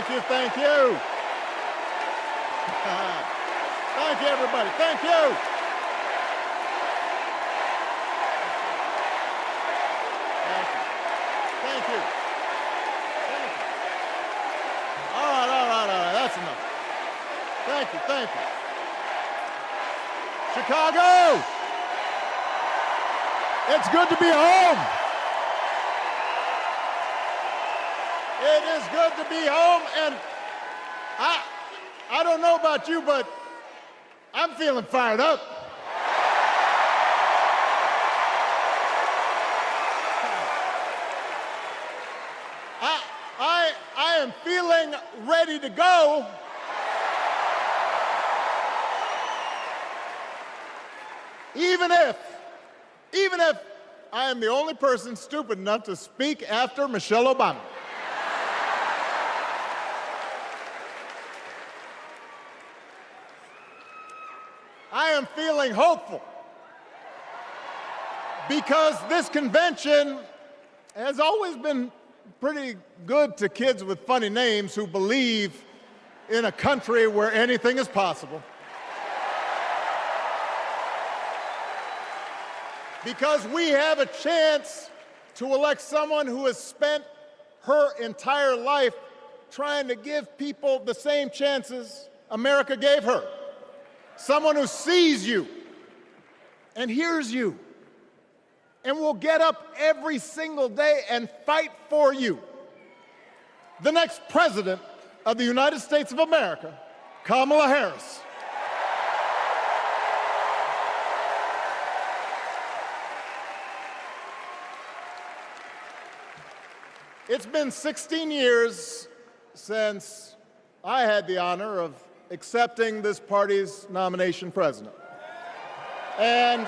Thank you, thank you. Thank you, everybody. Thank you. Thank you. Thank you. All right. That's enough. Thank you, thank you. Chicago! It's good to be home. It is good to be home, and I don't know about you, but I'm feeling fired up. I am feeling ready to go. Even if I am the only person stupid enough to speak after Michelle Obama. I am feeling hopeful because this convention has always been pretty good to kids with funny names who believe in a country where anything is possible. Because we have a chance to elect someone who has spent her entire life trying to give people the same chances America gave her. Someone who sees you and hears you and will get up every single day and fight for you. The next president of the United States of America, Kamala Harris. It's been 16 years since I had the honor of accepting this party's nomination president. And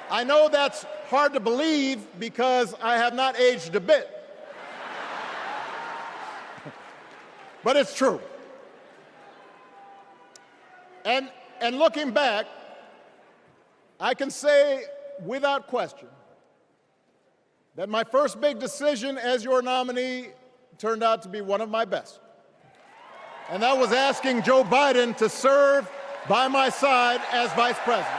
I know that's hard to believe because I have not aged a bit. But it's true. And looking back, I can say without question that my first big decision as your nominee turned out to be one of my best. And that was asking Joe Biden to serve by my side as vice president.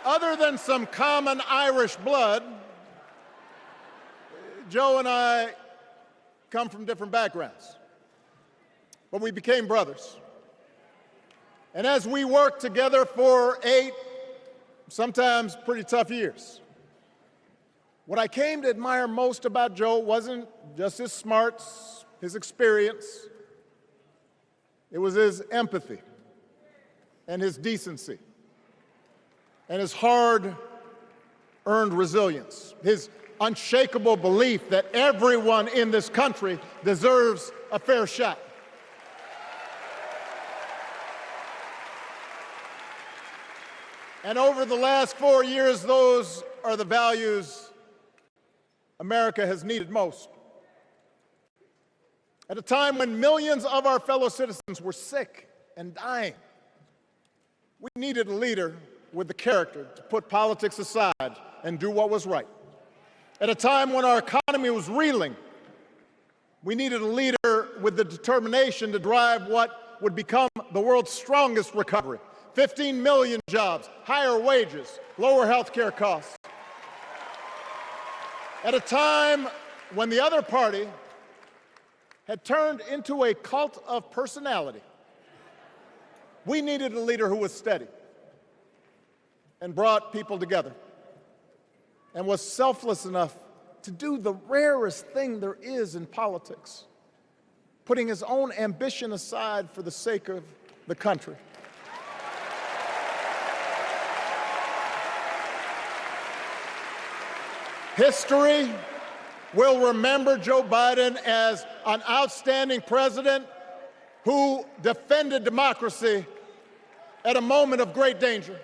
Other than some common Irish blood, Joe and I come from different backgrounds. But we became brothers. And as we worked together for 8, sometimes pretty tough years, what I came to admire most about Joe wasn't just his smarts, his experience. It was his empathy and his decency and his hard-earned resilience, his unshakable belief that everyone in this country deserves a fair shot. And over the last 4 years, those are the values America has needed most. At a time when millions of our fellow citizens were sick and dying, we needed a leader with the character to put politics aside and do what was right. At a time when our economy was reeling, we needed a leader with the determination to drive what would become the world's strongest recovery. 15 million jobs, higher wages, lower health care costs. At a time when the other party had turned into a cult of personality, we needed a leader who was steady and brought people together and was selfless enough to do the rarest thing there is in politics, putting his own ambition aside for the sake of the country. History will remember Joe Biden as an outstanding president who defended democracy at a moment of great danger.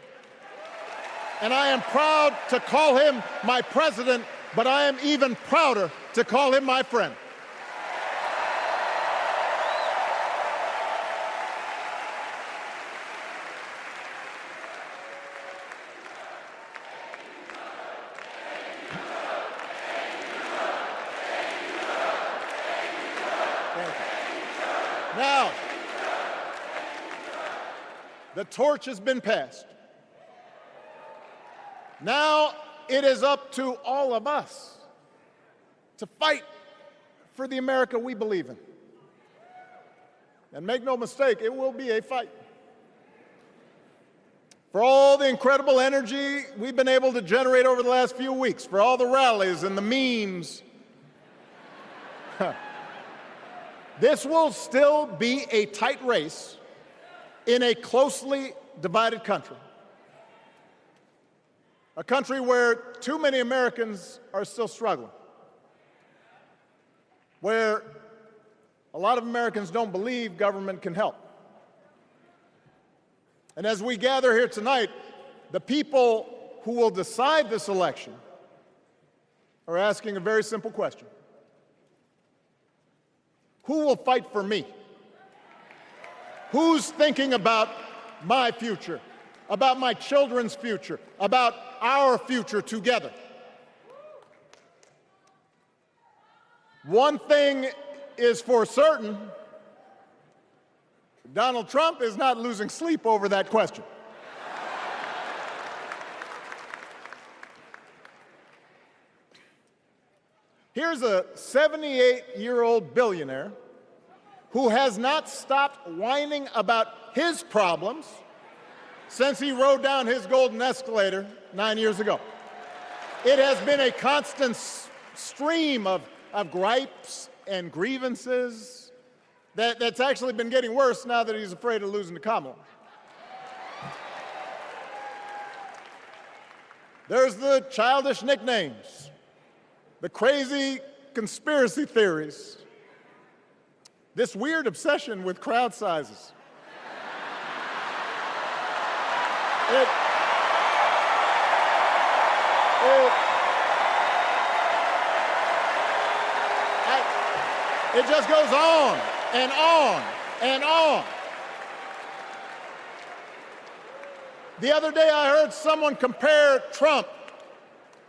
And I am proud to call him my president, but I am even prouder to call him my friend. Now, the torch has been passed. Now it is up to all of us to fight for the America we believe in. And make no mistake, it will be a fight. For all the incredible energy we've been able to generate over the last few weeks, for all the rallies and the memes, this will still be a tight race in a closely divided country. A country where too many Americans are still struggling, where a lot of Americans don't believe government can help. And as we gather here tonight, the people who will decide this election are asking a very simple question. Who will fight for me? Who's thinking about my future, about my children's future, about our future together? One thing is for certain: Donald Trump is not losing sleep over that question. Here's a 78-year-old billionaire who has not stopped whining about his problems since he rode down his golden escalator 9 years ago. It has been a constant stream of gripes and grievances that's actually been getting worse now that he's afraid of losing to Kamala. There's the childish nicknames, the crazy conspiracy theories, this weird obsession with crowd sizes. It just goes on and on and on. The other day I heard someone compare Trump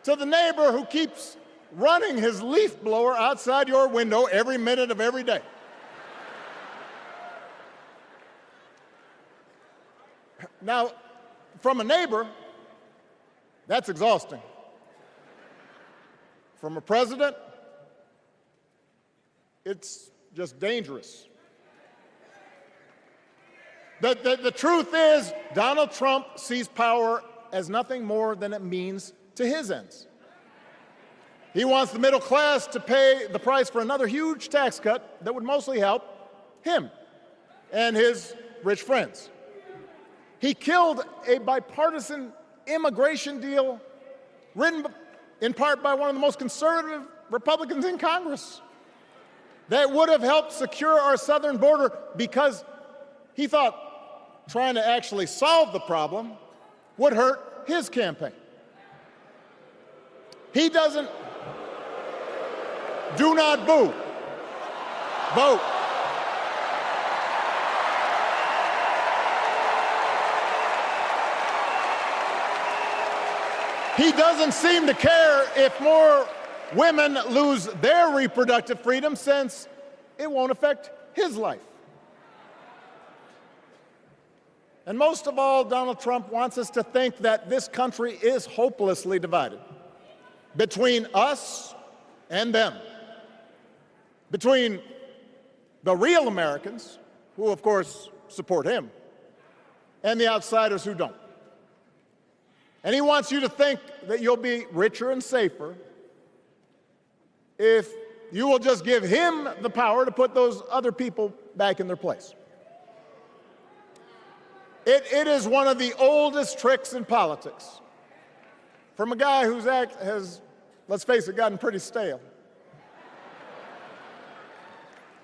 to the neighbor who keeps running his leaf blower outside your window every minute of every day. Now, from a neighbor, that's exhausting. From a president, it's just dangerous. The truth is, Donald Trump sees power as nothing more than it means to his ends. He wants the middle class to pay the price for another huge tax cut that would mostly help him and his rich friends. He killed a bipartisan immigration deal written in part by one of the most conservative Republicans in Congress that would have helped secure our southern border, because he thought trying to actually solve the problem would hurt his campaign. He doesn't. Do not boo. Vote. He doesn't seem to care if more women lose their reproductive freedom, since it won't affect his life. And most of all, Donald Trump wants us to think that this country is hopelessly divided between us and them, between the real Americans, who of course support him, and the outsiders who don't. And he wants you to think that you'll be richer and safer if you will just give him the power to put those other people back in their place. It is one of the oldest tricks in politics, from a guy whose act has, let's face it, gotten pretty stale.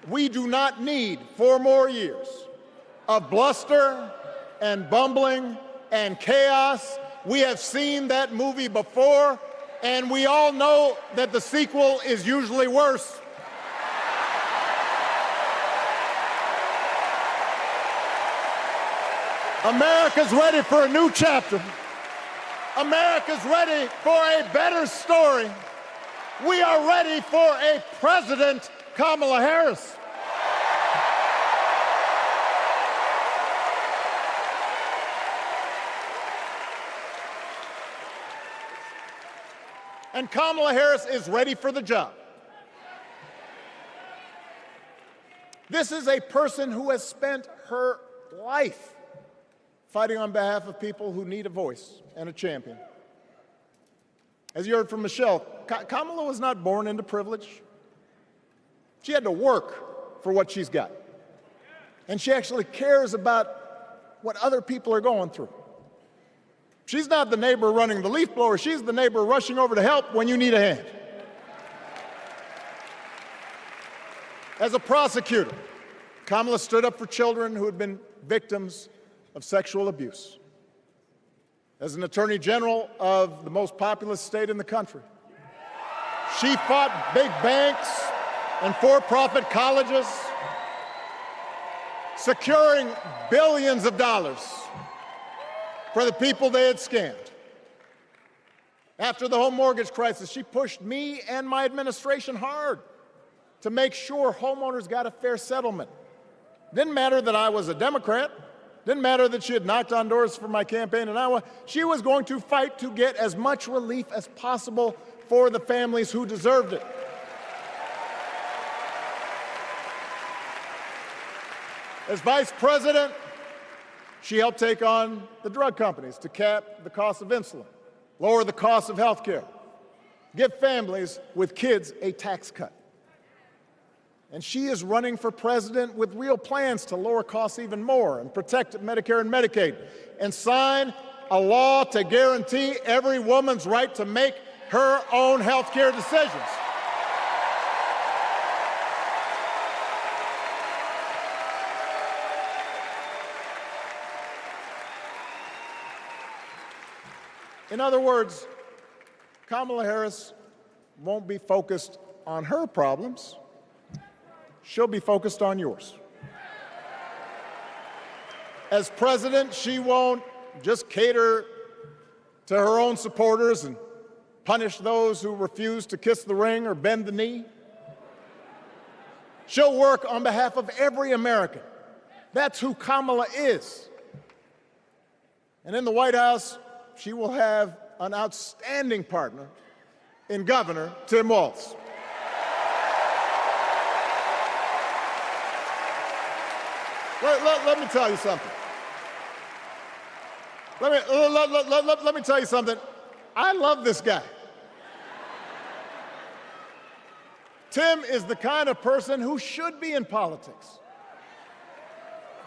We do not need 4 more years of bluster and bumbling and chaos. We have seen that movie before, and we all know that the sequel is usually worse. America's ready for a new chapter. America's ready for a better story. We are ready for a President Kamala Harris. And Kamala Harris is ready for the job. This is a person who has spent her life fighting on behalf of people who need a voice and a champion. As you heard from Michelle, Kamala was not born into privilege. She had to work for what she's got. And she actually cares about what other people are going through. She's not the neighbor running the leaf blower. She's the neighbor rushing over to help when you need a hand. As a prosecutor, Kamala stood up for children who had been victims of sexual abuse. As an attorney general of the most populous state in the country, she fought big banks and for-profit colleges, securing billions of dollars for the people they had scammed. After the home mortgage crisis, she pushed me and my administration hard to make sure homeowners got a fair settlement. Didn't matter that I was a Democrat. Didn't matter that she had knocked on doors for my campaign in Iowa. She was going to fight to get as much relief as possible for the families who deserved it. As vice president, she helped take on the drug companies to cap the cost of insulin, lower the cost of health care, give families with kids a tax cut. And she is running for president with real plans to lower costs even more and protect Medicare and Medicaid and sign a law to guarantee every woman's right to make her own health care decisions. In other words, Kamala Harris won't be focused on her problems. She'll be focused on yours. As president, she won't just cater to her own supporters and punish those who refuse to kiss the ring or bend the knee. She'll work on behalf of every American. That's who Kamala is. And in the White House, she will have an outstanding partner in Governor Tim Walz. Let me tell you something. Let me tell you something. I love this guy. Tim is the kind of person who should be in politics.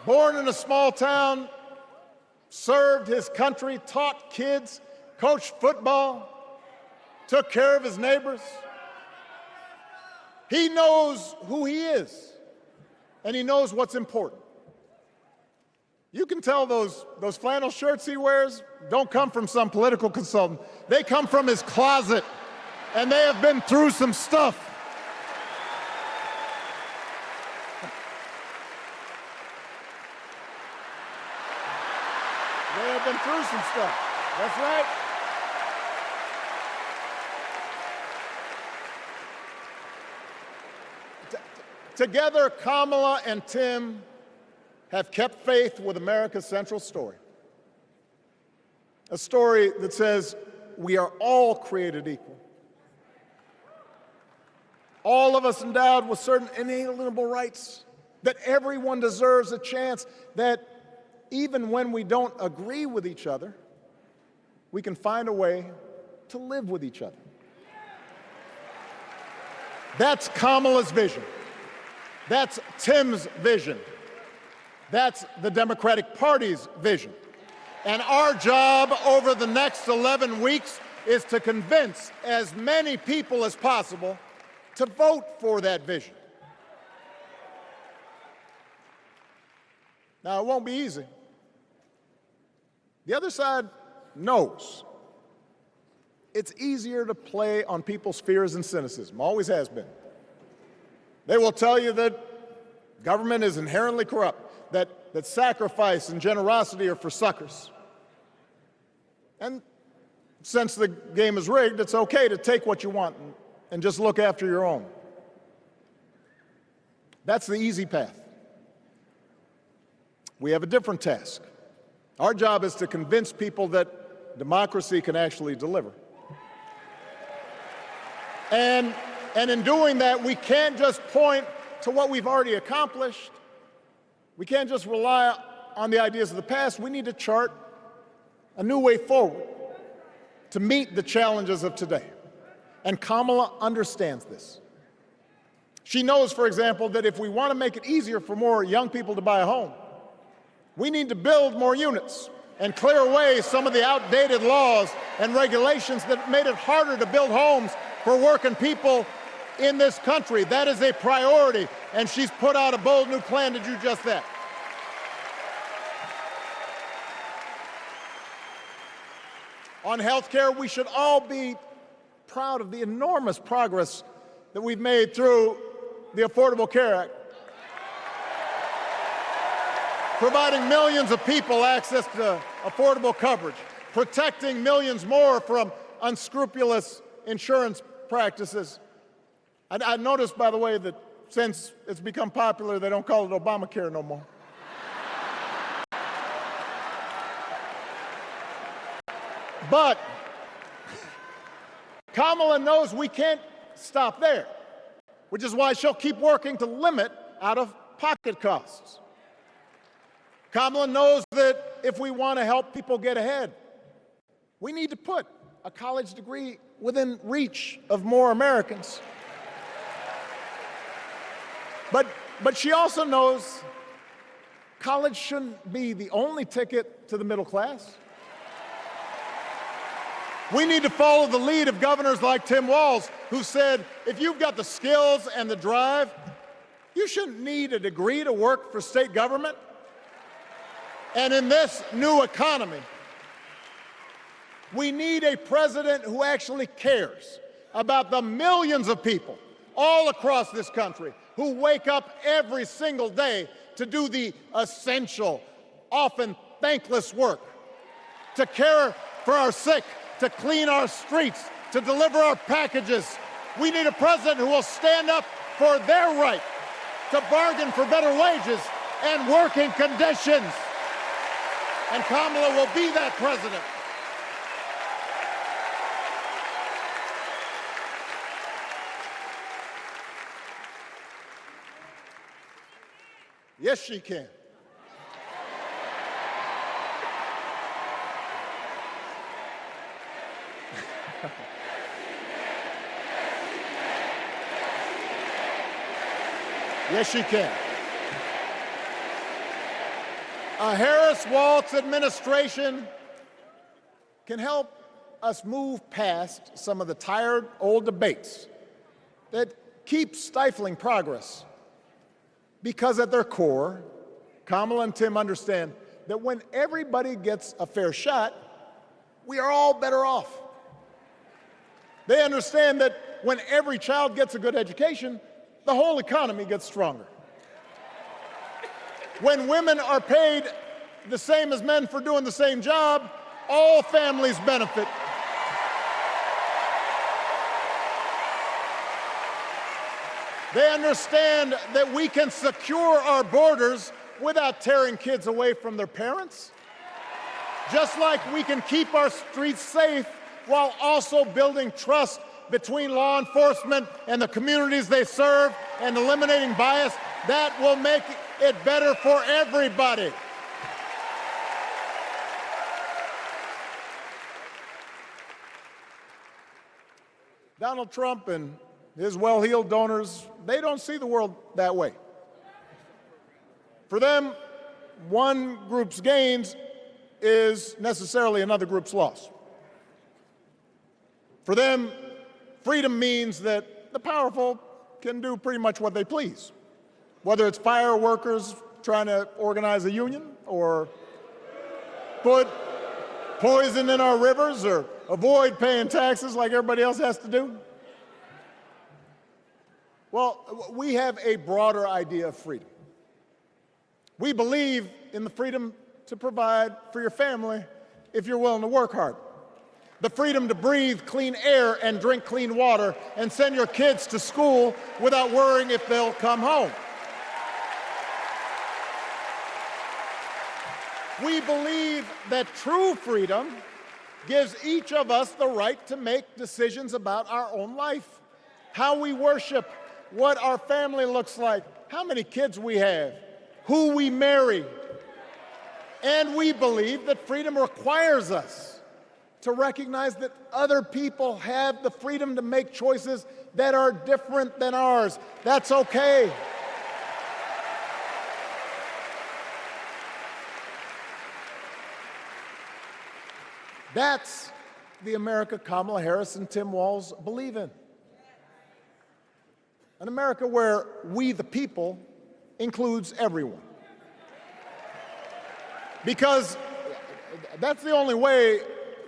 Born in a small town, served his country, taught kids, coached football, took care of his neighbors. He knows who he is, and he knows what's important. You can tell those flannel shirts he wears don't come from some political consultant. They come from his closet, and they have been through some stuff. They have been through some stuff. That's right. Together, Kamala and Tim have kept faith with America's central story. A story that says we are all created equal. All of us endowed with certain inalienable rights, that everyone deserves a chance, that even when we don't agree with each other, we can find a way to live with each other. That's Kamala's vision. That's Tim's vision. That's the Democratic Party's vision. And our job over the next 11 weeks is to convince as many people as possible to vote for that vision. Now, it won't be easy. The other side knows it's easier to play on people's fears and cynicism, always has been. They will tell you that government is inherently corrupt, that sacrifice and generosity are for suckers. And since the game is rigged, it's okay to take what you want and just look after your own. That's the easy path. We have a different task. Our job is to convince people that democracy can actually deliver. And in doing that, we can't just point to what we've already accomplished. We can't just rely on the ideas of the past. We need to chart a new way forward to meet the challenges of today. And Kamala understands this. She knows, for example, that if we want to make it easier for more young people to buy a home, we need to build more units and clear away some of the outdated laws and regulations that made it harder to build homes for working people in this country. That is a priority, and she's put out a bold new plan to do just that. On health care, we should all be proud of the enormous progress that we've made through the Affordable Care Act, providing millions of people access to affordable coverage, protecting millions more from unscrupulous insurance practices. I noticed, by the way, that since it's become popular, they don't call it Obamacare no more. But Kamala knows we can't stop there, which is why she'll keep working to limit out-of-pocket costs. Kamala knows that if we want to help people get ahead, we need to put a college degree within reach of more Americans. But she also knows college shouldn't be the only ticket to the middle class. We need to follow the lead of governors like Tim Walz, who said, if you've got the skills and the drive, you shouldn't need a degree to work for state government. And in this new economy, we need a president who actually cares about the millions of people all across this country who wake up every single day to do the essential, often thankless work, to care for our sick, to clean our streets, to deliver our packages. We need a president who will stand up for their right to bargain for better wages and working conditions. And Kamala will be that president. Yes, she can. Yes, she can. A Harris-Walz administration can help us move past some of the tired old debates that keep stifling progress. Because at their core, Kamala and Tim understand that when everybody gets a fair shot, we are all better off. They understand that when every child gets a good education, the whole economy gets stronger. When women are paid the same as men for doing the same job, all families benefit. They understand that we can secure our borders without tearing kids away from their parents, just like we can keep our streets safe while also building trust between law enforcement and the communities they serve and eliminating bias. That will make it better for everybody. Donald Trump and his well-heeled donors, they don't see the world that way. For them, one group's gains is necessarily another group's loss. For them, freedom means that the powerful can do pretty much what they please, whether it's fire workers trying to organize a union or put poison in our rivers or avoid paying taxes like everybody else has to do. Well, we have a broader idea of freedom. We believe in the freedom to provide for your family if you're willing to work hard. The freedom to breathe clean air and drink clean water and send your kids to school without worrying if they'll come home. We believe that true freedom gives each of us the right to make decisions about our own life how we worship, what our family looks like, how many kids we have, who we marry. And we believe that freedom requires us to recognize that other people have the freedom to make choices that are different than ours. That's okay. That's the America Kamala Harris and Tim Walz believe in. An America where we, the people, includes everyone. Because that's the only way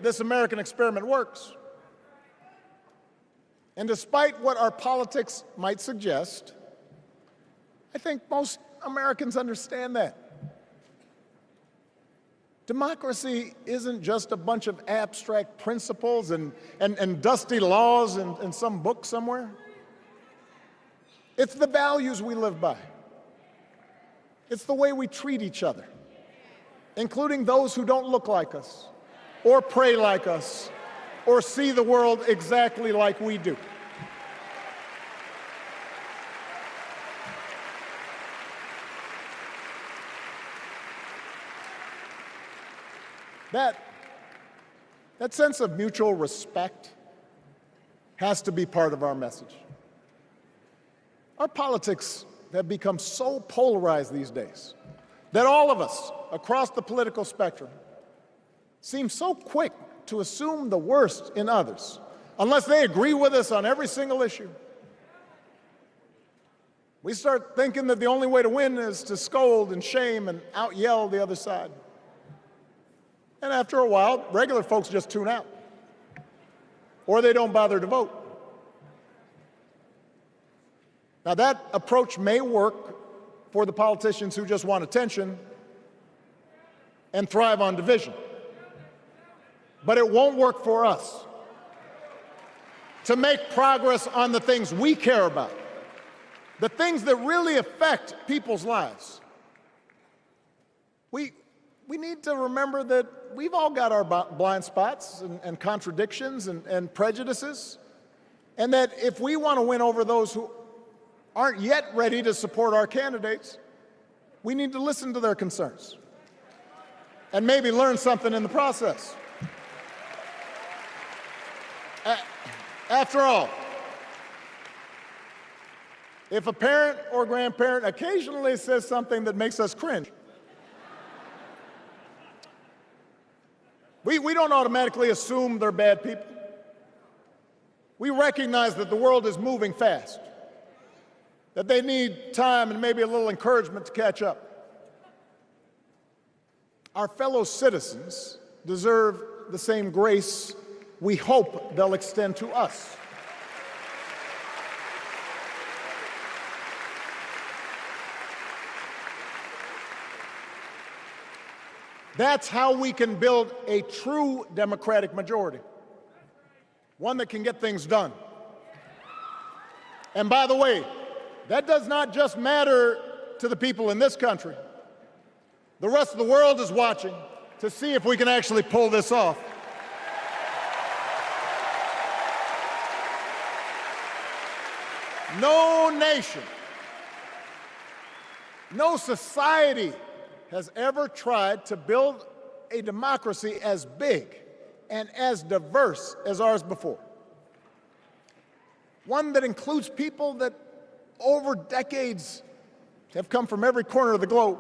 this American experiment works. And despite what our politics might suggest, I think most Americans understand that. Democracy isn't just a bunch of abstract principles and dusty laws in some book somewhere. It's the values we live by. It's the way we treat each other, including those who don't look like us, or pray like us, or see the world exactly like we do. That sense of mutual respect has to be part of our message. Our politics have become so polarized these days that all of us across the political spectrum seem so quick to assume the worst in others, unless they agree with us on every single issue. We start thinking that the only way to win is to scold and shame and out-yell the other side. And after a while, regular folks just tune out, or they don't bother to vote. Now, that approach may work for the politicians who just want attention and thrive on division, but it won't work for us to make progress on the things we care about, the things that really affect people's lives. We need to remember that we've all got our blind spots and contradictions and prejudices, and that if we want to win over those who aren't yet ready to support our candidates, we need to listen to their concerns and maybe learn something in the process. After all, if a parent or grandparent occasionally says something that makes us cringe, we don't automatically assume they're bad people. We recognize that the world is moving fast, that they need time and maybe a little encouragement to catch up. Our fellow citizens deserve the same grace we hope they'll extend to us. That's how we can build a true democratic majority, one that can get things done. And by the way, that does not just matter to the people in this country. The rest of the world is watching to see if we can actually pull this off. No nation, no society has ever tried to build a democracy as big and as diverse as ours before. One that includes people that over decades have come from every corner of the globe.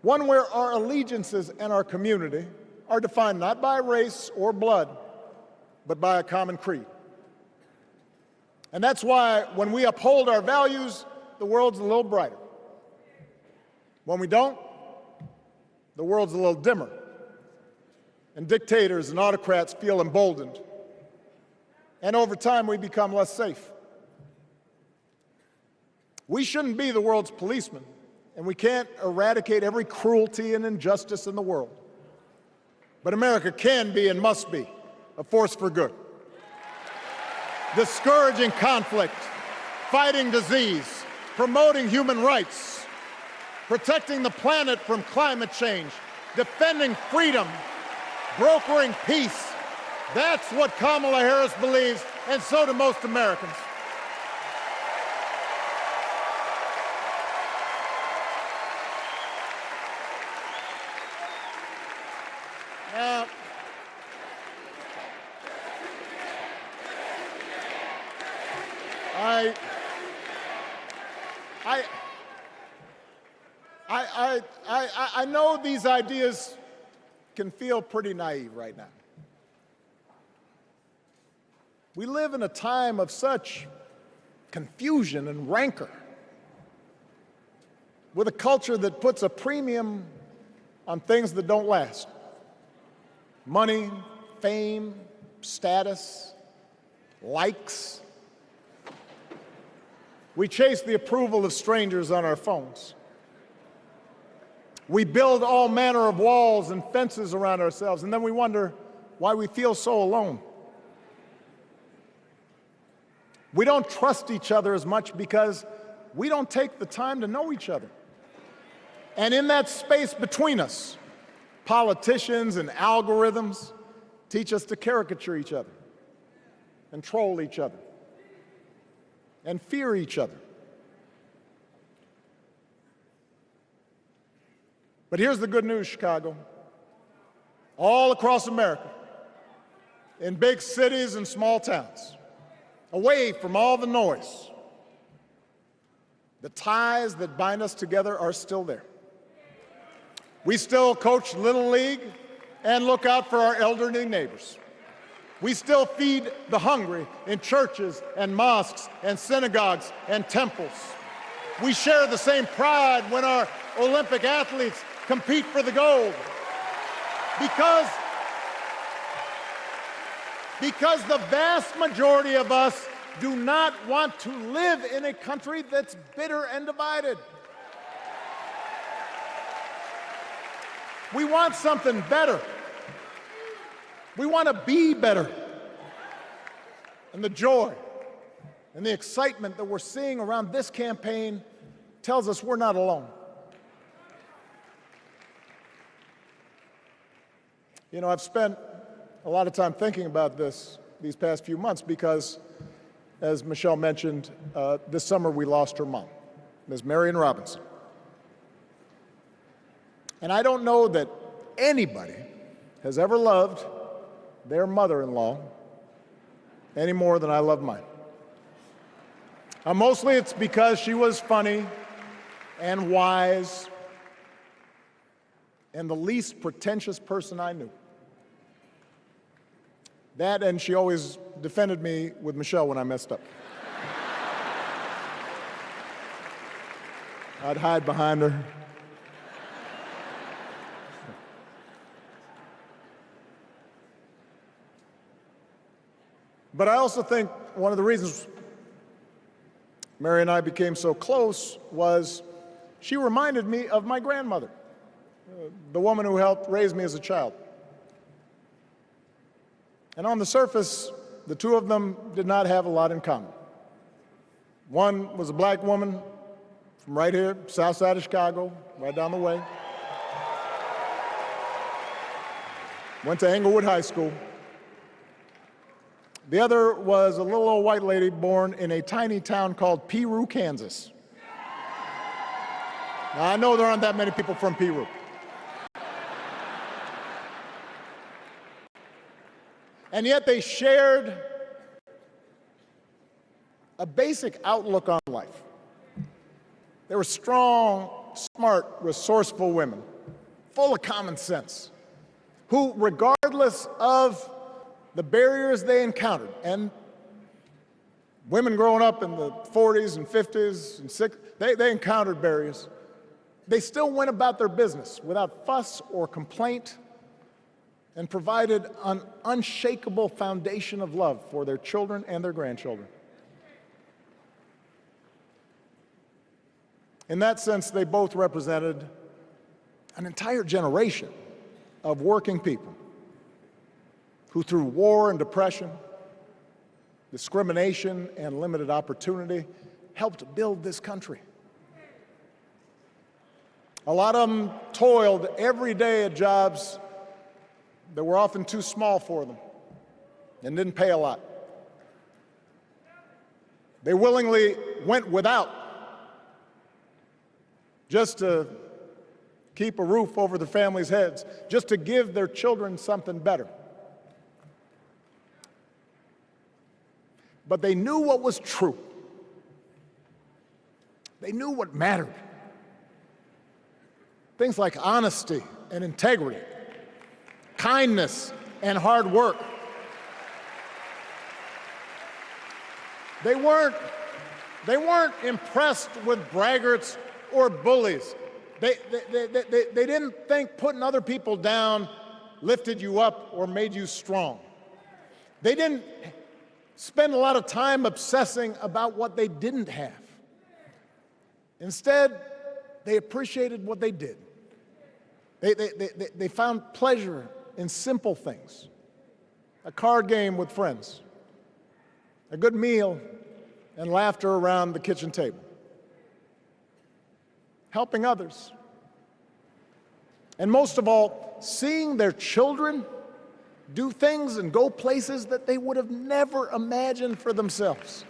One where our allegiances and our community are defined not by race or blood, but by a common creed. And that's why when we uphold our values, the world's a little brighter. When we don't, the world's a little dimmer, and dictators and autocrats feel emboldened. And over time, we become less safe. We shouldn't be the world's policemen, and we can't eradicate every cruelty and injustice in the world. But America can be and must be a force for good, discouraging conflict, fighting disease, promoting human rights, protecting the planet from climate change, defending freedom, brokering peace. That's what Kamala Harris believes, and so do most Americans. Uh, I know these ideas can feel pretty naive right now. We live in a time of such confusion and rancor, with a culture that puts a premium on things that don't last. Money, fame, status, likes. We chase the approval of strangers on our phones. We build all manner of walls and fences around ourselves, and then we wonder why we feel so alone. We don't trust each other as much because we don't take the time to know each other. And in that space between us, politicians and algorithms teach us to caricature each other and troll each other and fear each other. But here's the good news, Chicago. All across America, in big cities and small towns, away from all the noise, the ties that bind us together are still there. We still coach Little League and look out for our elderly neighbors. We still feed the hungry in churches and mosques and synagogues and temples. We share the same pride when our Olympic athletes compete for the gold. Because the vast majority of us do not want to live in a country that's bitter and divided. We want something better. We want to be better. And the joy and the excitement that we're seeing around this campaign tells us we're not alone. You know, I've spent a lot of time thinking about these past few months because, as Michelle mentioned, this summer we lost her mom, Ms. Marion Robinson. And I don't know that anybody has ever loved their mother-in-law any more than I love mine. Mostly it's because she was funny and wise and the least pretentious person I knew. That, and she always defended me with Michelle when I messed up. I'd hide behind her. But I also think one of the reasons Mary and I became so close was she reminded me of my grandmother, the woman who helped raise me as a child. And on the surface, the two of them did not have a lot in common. One was a black woman from right here, south side of Chicago, right down the way. Went to Englewood High School. The other was a little old white lady born in a tiny town called Peru, Kansas. Now, I know there aren't that many people from Peru. And yet they shared a basic outlook on life. They were strong, smart, resourceful women, full of common sense, who, regardless of the barriers they encountered, and women growing up in the 40s and 50s and 60s, they encountered barriers. They still went about their business without fuss or complaint and provided an unshakable foundation of love for their children and their grandchildren. In that sense, they both represented an entire generation of working people who, through war and depression, discrimination and limited opportunity, helped build this country. A lot of them toiled every day at jobs that were often too small for them and didn't pay a lot. They willingly went without just to keep a roof over their families' heads, just to give their children something better. But they knew what was true. They knew what mattered. Things like honesty and integrity, kindness and hard work. They weren't impressed with braggarts or bullies. They didn't think putting other people down lifted you up or made you strong. They didn't spend a lot of time obsessing about what they didn't have. Instead, they appreciated what they did. They found pleasure in simple things: a card game with friends, a good meal, and laughter around the kitchen table, helping others, and most of all, seeing their children do things and go places that they would have never imagined for themselves.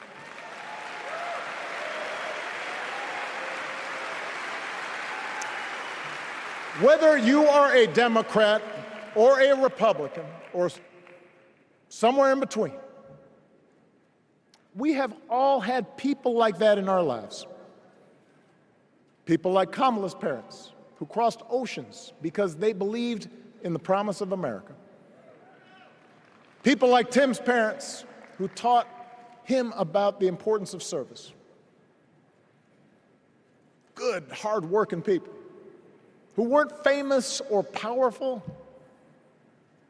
Whether you are a Democrat or a Republican or somewhere in between, we have all had people like that in our lives. People like Kamala's parents, who crossed oceans because they believed in the promise of America. People like Tim's parents, who taught him about the importance of service. Good, hard-working people who weren't famous or powerful,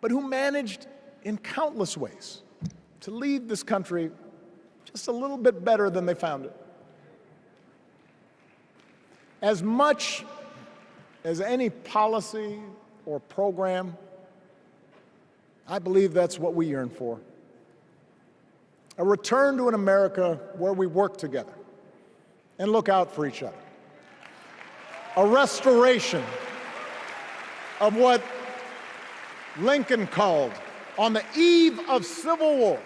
but who managed in countless ways to leave this country just a little bit better than they found it. As much as any policy or program, I believe that's what we yearn for. A return to an America where we work together and look out for each other. A restoration of what Lincoln called, on the eve of civil war,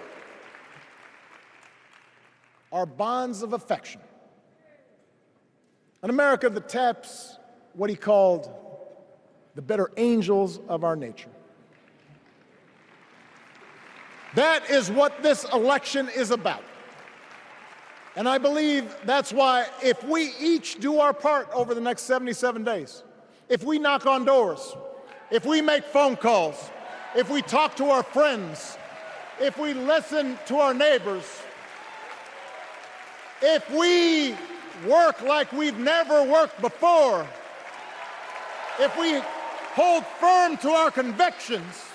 our bonds of affection. An America that taps what he called the better angels of our nature. That is what this election is about. And I believe that's why, if we each do our part over the next 77 days, if we knock on doors, if we make phone calls, if we talk to our friends, if we listen to our neighbors, if we work like we've never worked before, if we hold firm to our convictions,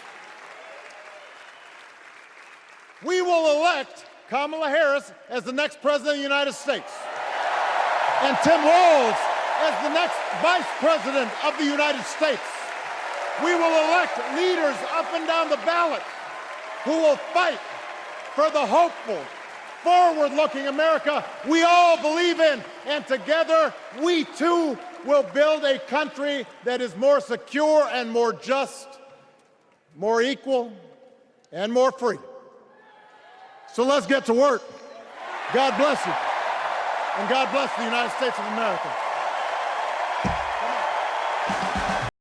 we will elect Kamala Harris as the next President of the United States, and Tim Walz as the next Vice President of the United States. We will elect leaders up and down the ballot who will fight for the hopeful, forward-looking America we all believe in, and together we too will build a country that is more secure and more just, more equal and more free. So let's get to work. God bless you, and God bless the United States of America.